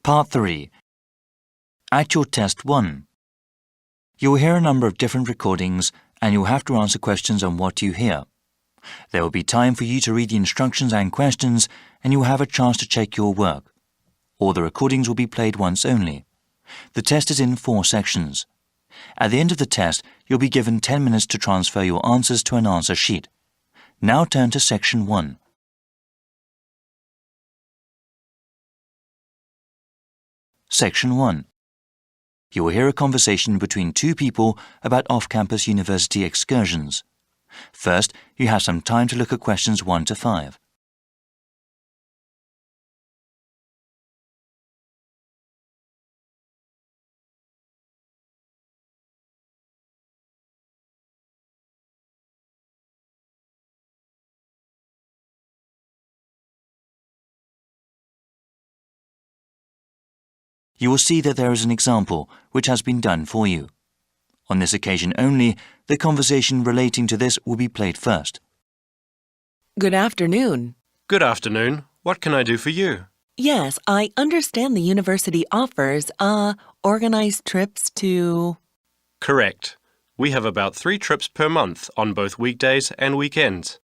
Part 3. At your Test 1. You will hear a number of different recordings and you will have to answer questions on what you hear. There will be time for you to read the instructions and questions and you will have a chance to check your work. All the recordings will be played once only. The test is in 4 sections. At the end of the test, you'll be given 10 minutes to transfer your answers to an answer sheet. Now turn to Section 1. Section 1. You will hear a conversation between 2 people about off-campus university excursions. First, you have some time to look at questions 1 to 5. You will see that there is an example which has been done for you. On this occasion only, the conversation relating to this will be played first. Good afternoon. Good afternoon. What can I do for you? Yes, I understand the university offers, organized trips to… Correct. We have about 3 trips per month on both weekdays and weekends.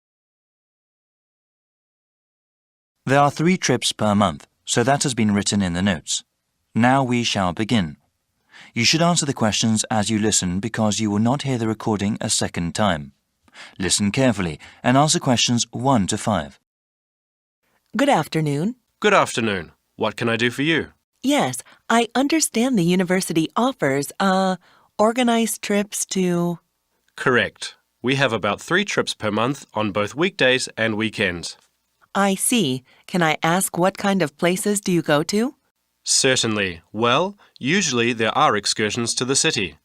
There are 3 trips per month, so that has been written in the notes. Now we shall begin. You should answer the questions as you listen because you will not hear the recording a second time. Listen carefully and answer questions 1 to 5. Good afternoon. Good afternoon. What can I do for you? Yes, I understand the university offers, organized trips to… Correct. We have about 3 trips per month on both weekdays and weekends. I see. Can I ask what kind of places do you go to? Certainly. Well, usually there are excursions to the city.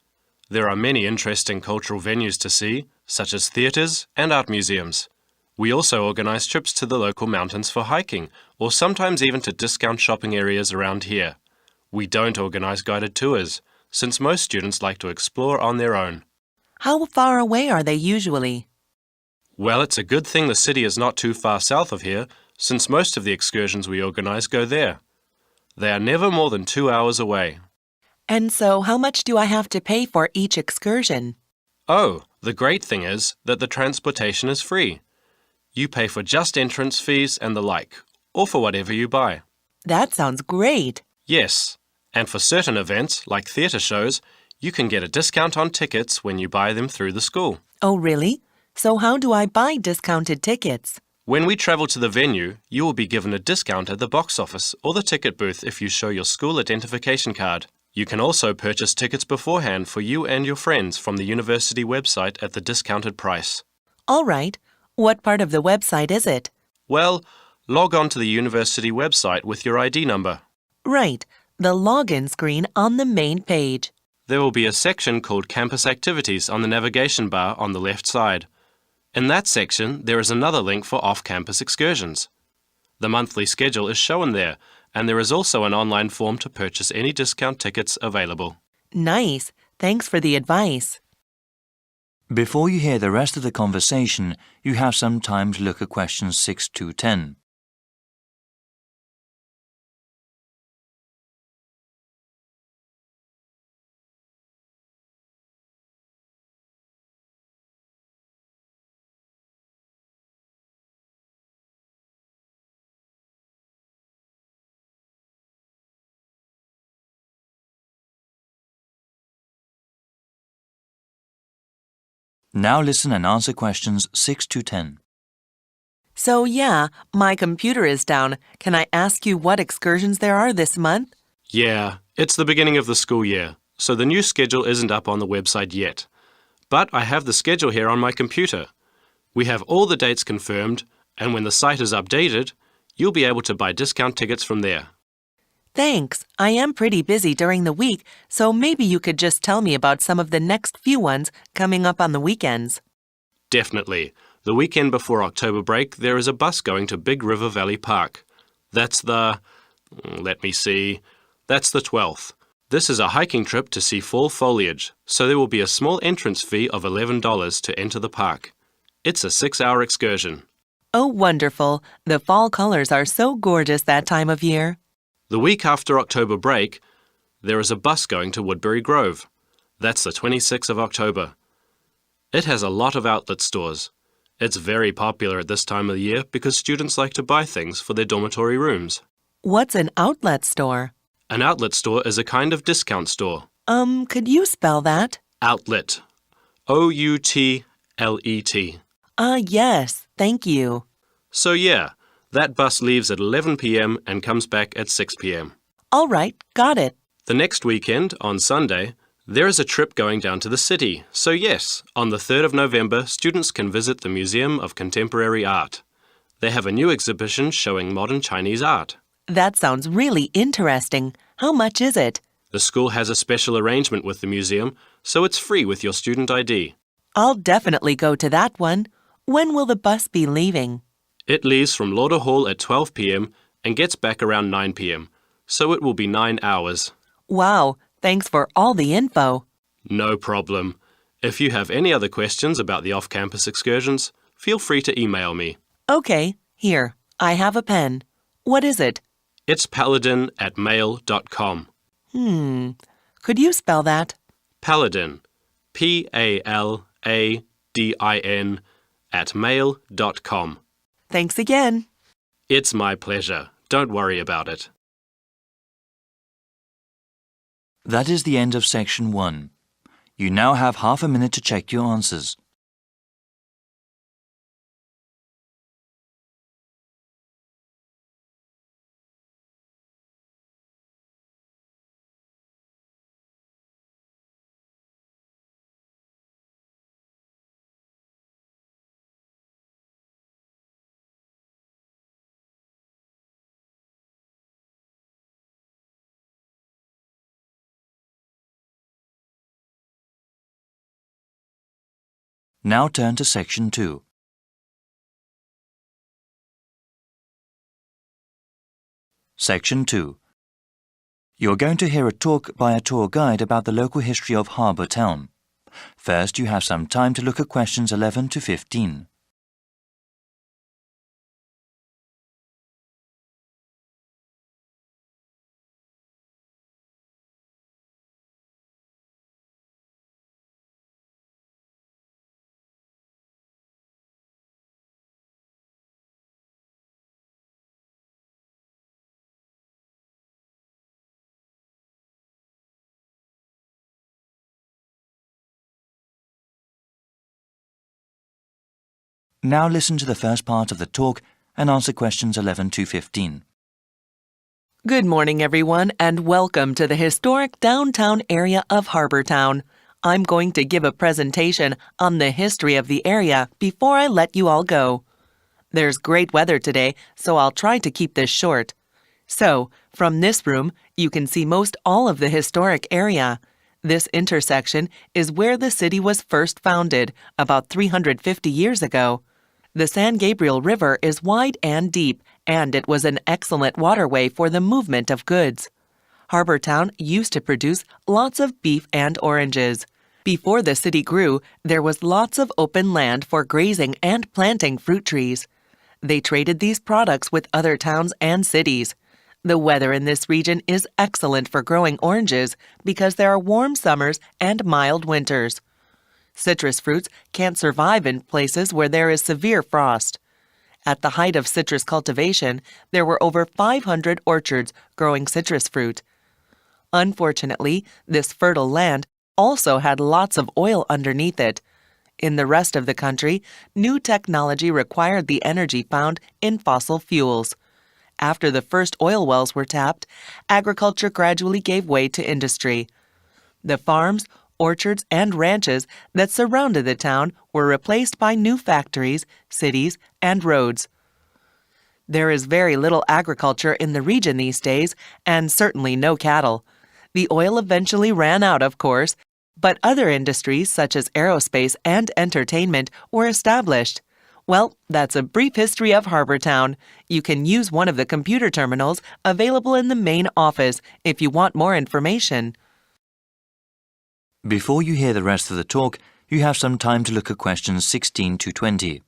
There are many interesting cultural venues to see, such as theatres and art museums. We also organise trips to the local mountains for hiking, or sometimes even to discount shopping areas around here. We don't organise guided tours, since most students like to explore on their own. How far away are they usually? Well, it's a good thing the city is not too far south of here, since most of the excursions we organise go there. They are never more than 2 hours away. And so how much do I have to pay for each excursion? Oh, the great thing is that the transportation is free. You pay for just entrance fees and the like, or for whatever you buy. That sounds great. Yes, and for certain events, like theatre shows, you can get a discount on tickets when you buy them through the school. Oh, really? So how do I buy discounted tickets? When we travel to the venue, you will be given a discount at the box office or the ticket booth if you show your school identification card. You can also purchase tickets beforehand for you and your friends from the university website at the discounted price. All right. What part of the website is it? Well, log on to the university website with your ID number. Right. The login screen on the main page. There will be a section called Campus Activities on the navigation bar on the left side. In that section, there is another link for off-campus excursions. The monthly schedule is shown there, and there is also an online form to purchase any discount tickets available. Nice. Thanks for the advice. Before you hear the rest of the conversation, you have some time to look at questions 6 to 10. Now listen and answer questions 6 to 10. So yeah, my computer is down. Can I ask you what excursions there are this month? Yeah, it's the beginning of the school year, so the new schedule isn't up on the website yet. But I have the schedule here on my computer. We have all the dates confirmed, and when the site is updated, you'll be able to buy discount tickets from there. Thanks. I am pretty busy during the week, so maybe you could just tell me about some of the next few ones coming up on the weekends. Definitely. The weekend before October break, there is a bus going to Big River Valley Park. That's the 12th. This is a hiking trip to see fall foliage, so there will be a small entrance fee of $11 to enter the park. It's a 6-hour excursion. Oh, wonderful. The fall colors are so gorgeous that time of year. The week after October break, there is a bus going to Woodbury Grove. That's the 26th of October. It has a lot of outlet stores. It's very popular at this time of the year because students like to buy things for their dormitory rooms. What's an outlet store? An outlet store is a kind of discount store. Could you spell that? Outlet. Outlet. Yes, thank you. So yeah, that bus leaves at 11 p.m. and comes back at 6 p.m. All right, got it. The next weekend, on Sunday, there is a trip going down to the city. So yes, on the 3rd of November, students can visit the Museum of Contemporary Art. They have a new exhibition showing modern Chinese art. That sounds really interesting. How much is it? The school has a special arrangement with the museum, so it's free with your student ID. I'll definitely go to that one. When will the bus be leaving? It leaves from Lauder Hall at 12 p.m. and gets back around 9 p.m., so it will be 9 hours. Wow, thanks for all the info. No problem. If you have any other questions about the off-campus excursions, feel free to email me. Okay, here, I have a pen. What is it? It's paladin@mail.com. Could you spell that? Paladin. Paladin @mail.com. Thanks again. It's my pleasure. Don't worry about it. That is the end of section 1. You now have half a minute to check your answers. Now turn to section 2. Section 2. You're going to hear a talk by a tour guide about the local history of Harbour Town. First, you have some time to look at questions 11 to 15. Now listen to the first part of the talk and answer questions 11 to 15. Good morning, everyone, and welcome to the historic downtown area of Harbour Town. I'm going to give a presentation on the history of the area before I let you all go. There's great weather today, so I'll try to keep this short. So, from this room, you can see most all of the historic area. This intersection is where the city was first founded, about 350 years ago. The San Gabriel River is wide and deep, and it was an excellent waterway for the movement of goods. Harbour Town used to produce lots of beef and oranges. Before the city grew, there was lots of open land for grazing and planting fruit trees. They traded these products with other towns and cities. The weather in this region is excellent for growing oranges because there are warm summers and mild winters. Citrus fruits can't survive in places where there is severe frost. At the height of citrus cultivation, there were over 500 orchards growing citrus fruit. Unfortunately, this fertile land also had lots of oil underneath it. In the rest of the country, new technology required the energy found in fossil fuels. After the first oil wells were tapped, agriculture gradually gave way to industry. The farms, orchards, and ranches that surrounded the town were replaced by new factories, cities, and roads. There is very little agriculture in the region these days, and certainly no cattle. The oil eventually ran out, of course, but other industries such as aerospace and entertainment were established. Well, that's a brief history of Harbour Town. You can use one of the computer terminals available in the main office if you want more information. Before you hear the rest of the talk, you have some time to look at questions 16 to 20.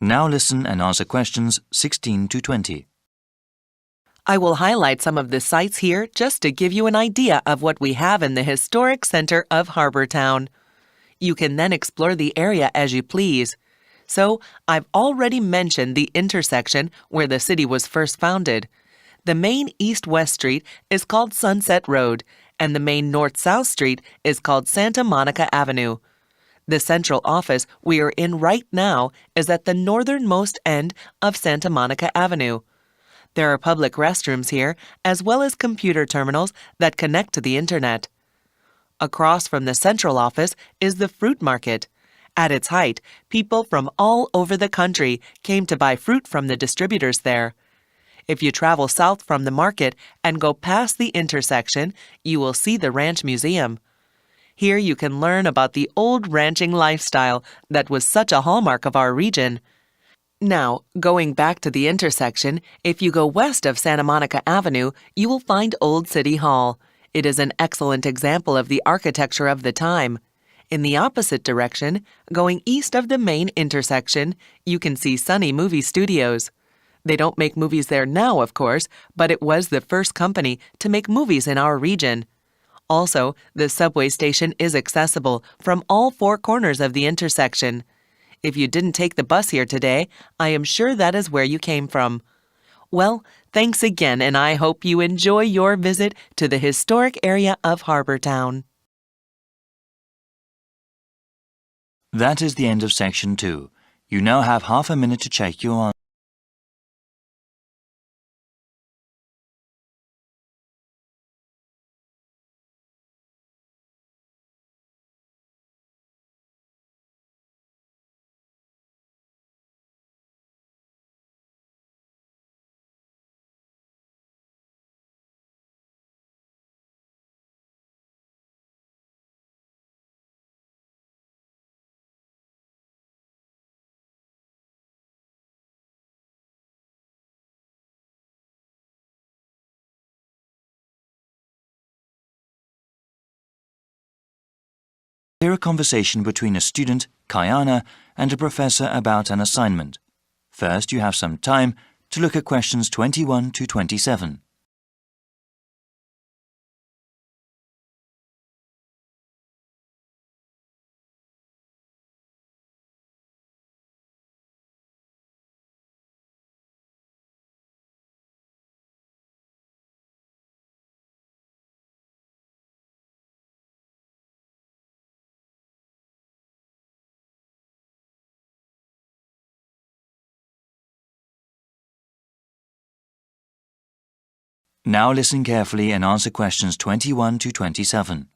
Now listen and answer questions 16 to 20. I will highlight some of the sites here just to give you an idea of what we have in the historic center of Harbor Town. You can then explore the area as you please. So, I've already mentioned the intersection where the city was first founded. The main east-west street is called Sunset Road, and the main north-south street is called Santa Monica Avenue. The central office we are in right now is at the northernmost end of Santa Monica Avenue. There are public restrooms here, as well as computer terminals that connect to the internet. Across from the central office is the fruit market. At its height, people from all over the country came to buy fruit from the distributors there. If you travel south from the market and go past the intersection, you will see the Ranch Museum. Here you can learn about the old ranching lifestyle that was such a hallmark of our region. Now, going back to the intersection, if you go west of Santa Monica Avenue, you will find Old City Hall. It is an excellent example of the architecture of the time. In the opposite direction, going east of the main intersection, you can see Sunny Movie Studios. They don't make movies there now, of course, but it was the first company to make movies in our region. Also, the subway station is accessible from all four corners of the intersection. If you didn't take the bus here today, I am sure that is where you came from. Well, thanks again, and I hope you enjoy your visit to the historic area of Harbor Town. That is the end of Section 2. You now have half a minute to check your answers. Hear a conversation between a student, Kayana, and a professor about an assignment. First, you have some time to look at questions 21 to 27. Now listen carefully and answer questions 21 to 27.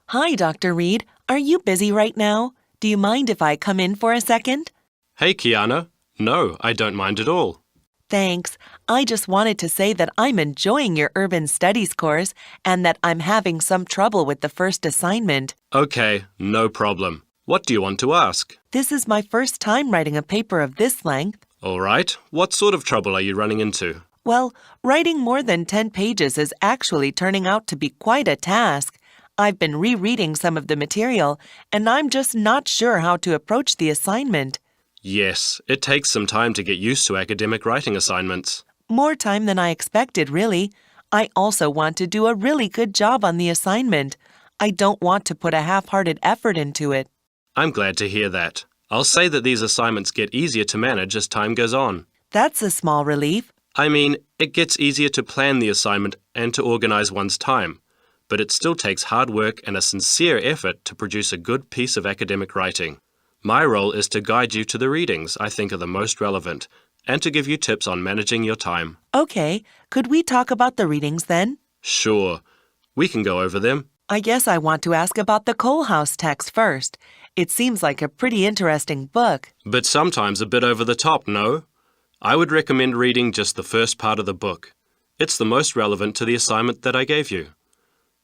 Hi, Dr. Reed. Are you busy right now? Do you mind if I come in for a second? Hey, Kiana. No, I don't mind at all. Thanks. I just wanted to say that I'm enjoying your urban studies course and that I'm having some trouble with the first assignment. Okay, no problem. What do you want to ask? This is my first time writing a paper of this length. All right. What sort of trouble are you running into? Well, writing more than 10 pages is actually turning out to be quite a task. I've been rereading some of the material, and I'm just not sure how to approach the assignment. Yes, it takes some time to get used to academic writing assignments. More time than I expected, really. I also want to do a really good job on the assignment. I don't want to put a half-hearted effort into it. I'm glad to hear that. I'll say that these assignments get easier to manage as time goes on. That's a small relief. I mean, it gets easier to plan the assignment and to organize one's time, but it still takes hard work and a sincere effort to produce a good piece of academic writing. My role is to guide you to the readings I think are the most relevant and to give you tips on managing your time. Okay, could we talk about the readings then? Sure, we can go over them. I guess I want to ask about the Coal House text first. It seems like a pretty interesting book. But sometimes a bit over the top, no? I would recommend reading just the first part of the book. It's the most relevant to the assignment that I gave you.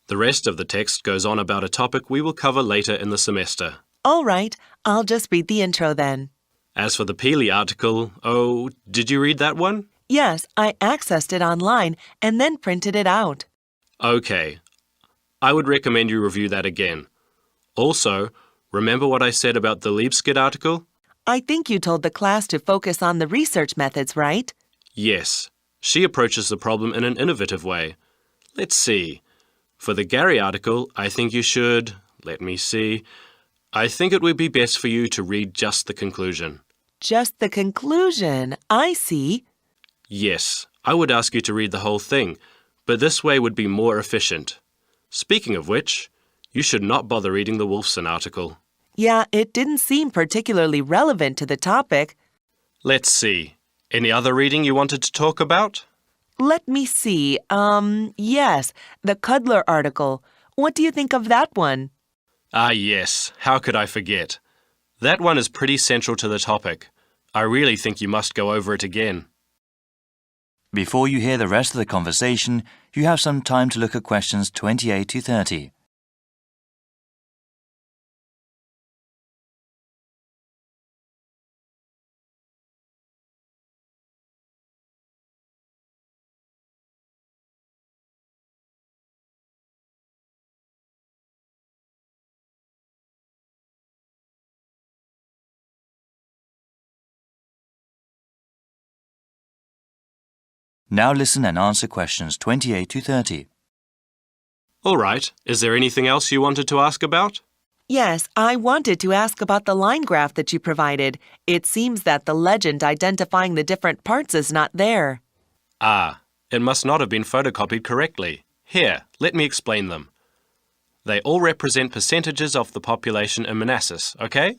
The rest of the text goes on about a topic we will cover later in the semester. All right, I'll just read the intro then. As for the Peely article, oh, did you read that one? Yes, I accessed it online and then printed it out. Okay. I would recommend you review that again. Also, remember what I said about the Liebskid article? I think you told the class to focus on the research methods, right? Yes. She approaches the problem in an innovative way. Let's see. For the Gary article, I think you should... Let me see. I think it would be best for you to read just the conclusion. Just the conclusion. I see. Yes, I would ask you to read the whole thing, but this way would be more efficient. Speaking of which, you should not bother reading the Wolfson article. Yeah, it didn't seem particularly relevant to the topic. Let's see. Any other reading you wanted to talk about? Let me see. Yes, the Cudler article. What do you think of that one? Ah, yes. How could I forget? That one is pretty central to the topic. I really think you must go over it again. Before you hear the rest of the conversation, you have some time to look at questions 28 to 30. Now listen and answer questions 28 to 30. All right. Is there anything else you wanted to ask about? Yes, I wanted to ask about the line graph that you provided. It seems that the legend identifying the different parts is not there. Ah, it must not have been photocopied correctly. Here, let me explain them. They all represent percentages of the population in Manassas, okay?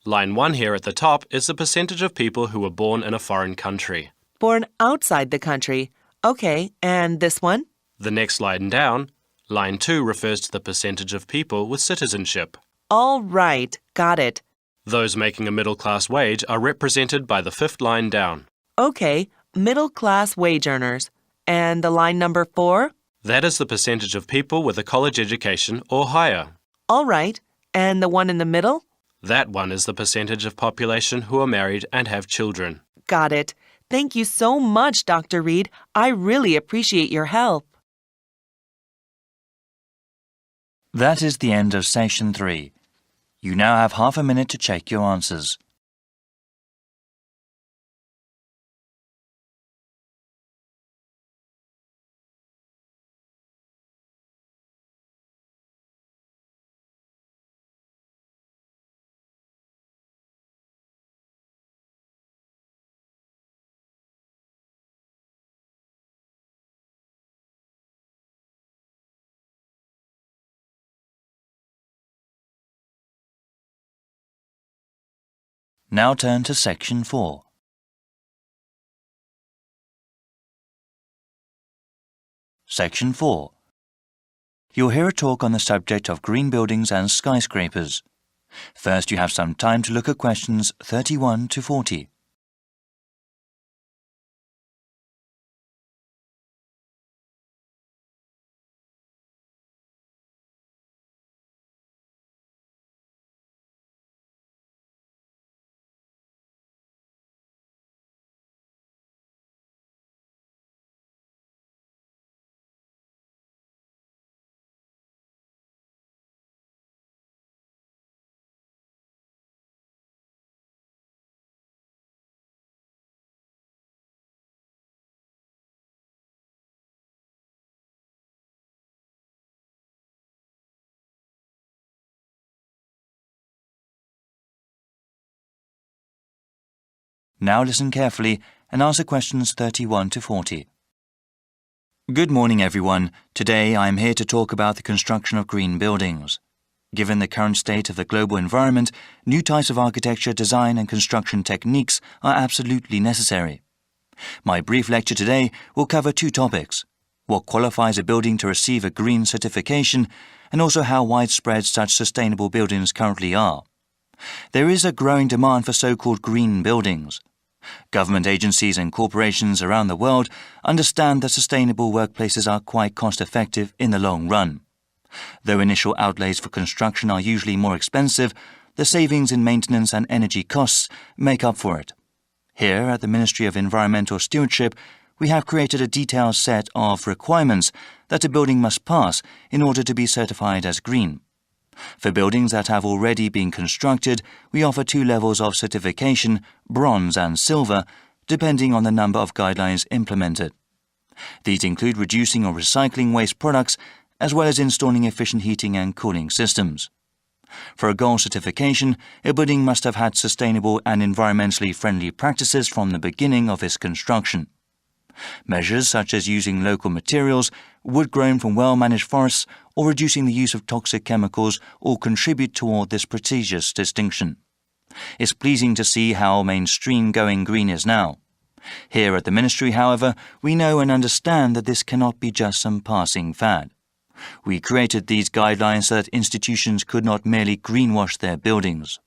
Line 1 here at the top is the percentage of people who were born in a foreign country. Born outside the country. Okay, and this one? The next line down, line 2 refers to the percentage of people with citizenship. All right, got it. Those making a middle-class wage are represented by the fifth line down. Okay, middle-class wage earners. And the line number 4? That is the percentage of people with a college education or higher. All right, and the one in the middle? That one is the percentage of population who are married and have children. Got it. Thank you so much, Dr. Reed. I really appreciate your help. That is the end of Session 3. You now have half a minute to check your answers. Now turn to Section 4. Section 4. You'll hear a talk on the subject of green buildings and skyscrapers. First, you have some time to look at questions 31 to 40. Now listen carefully and answer questions 31 to 40. Good morning, everyone. Today I am here to talk about the construction of green buildings. Given the current state of the global environment, new types of architecture, design and construction techniques are absolutely necessary. My brief lecture today will cover two topics: what qualifies a building to receive a green certification, and also how widespread such sustainable buildings currently are. There is a growing demand for so-called green buildings. Government agencies and corporations around the world understand that sustainable workplaces are quite cost-effective in the long run. Though initial outlays for construction are usually more expensive, the savings in maintenance and energy costs make up for it. Here at the Ministry of Environmental Stewardship, we have created a detailed set of requirements that a building must pass in order to be certified as green. For buildings that have already been constructed, we offer 2 levels of certification, bronze and silver, depending on the number of guidelines implemented. These include reducing or recycling waste products, as well as installing efficient heating and cooling systems. For a gold certification, a building must have had sustainable and environmentally friendly practices from the beginning of its construction. Measures such as using local materials, wood grown from well-managed forests, or reducing the use of toxic chemicals all contribute toward this prestigious distinction. It's pleasing to see how mainstream going green is now. Here at the Ministry, however, we know and understand that this cannot be just some passing fad. We created these guidelines so that institutions could not merely greenwash their buildings,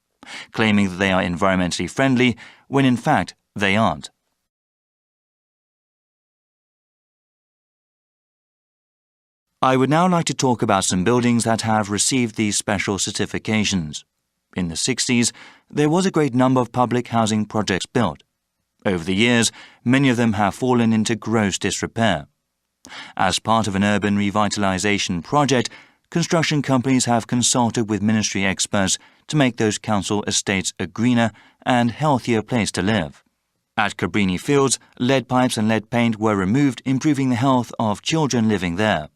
claiming that they are environmentally friendly when in fact they aren't. I would now like to talk about some buildings that have received these special certifications. In the 60s, there was a great number of public housing projects built. Over the years, many of them have fallen into gross disrepair. As part of an urban revitalization project, construction companies have consulted with ministry experts to make those council estates a greener and healthier place to live. At Cabrini Fields, lead pipes and lead paint were removed, improving the health of children living there.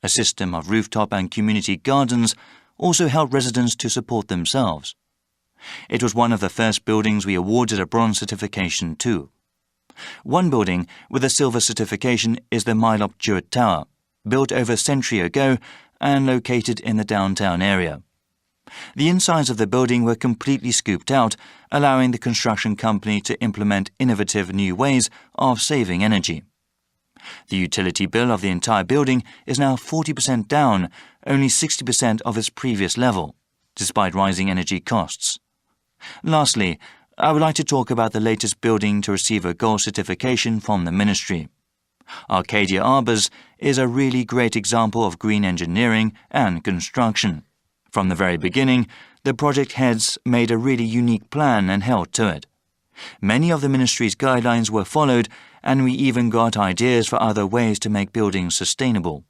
A system of rooftop and community gardens also helped residents to support themselves. It was one of the first buildings we awarded a bronze certification to. One building with a silver certification is the Mylop Jewett Tower, built over a century ago and located in the downtown area. The insides of the building were completely scooped out, allowing the construction company to implement innovative new ways of saving energy. The utility bill of the entire building is now 40% down, only 60% of its previous level, despite rising energy costs. Lastly, I would like to talk about the latest building to receive a gold certification from the Ministry. Arcadia Arbours is a really great example of green engineering and construction. From the very beginning, the project heads made a really unique plan and held to it. Many of the Ministry's guidelines were followed, and we even got ideas for other ways to make buildings sustainable.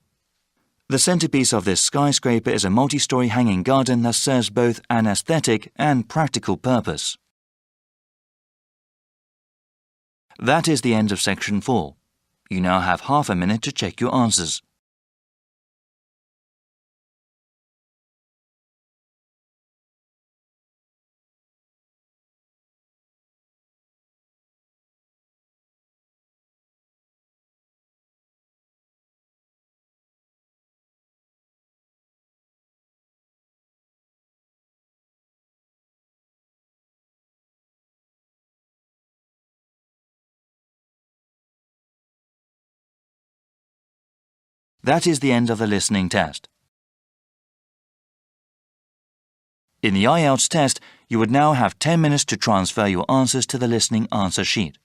The centerpiece of this skyscraper is a multi-story hanging garden that serves both an aesthetic and practical purpose. That is the end of section 4. You now have half a minute to check your answers. That is the end of the listening test. In the IELTS test, you would now have 10 minutes to transfer your answers to the listening answer sheet.